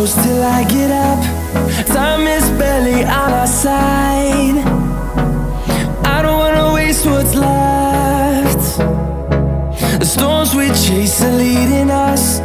close till I get up. Time is barely on our side. I don't wanna waste what's left. The storms we chase are leading us.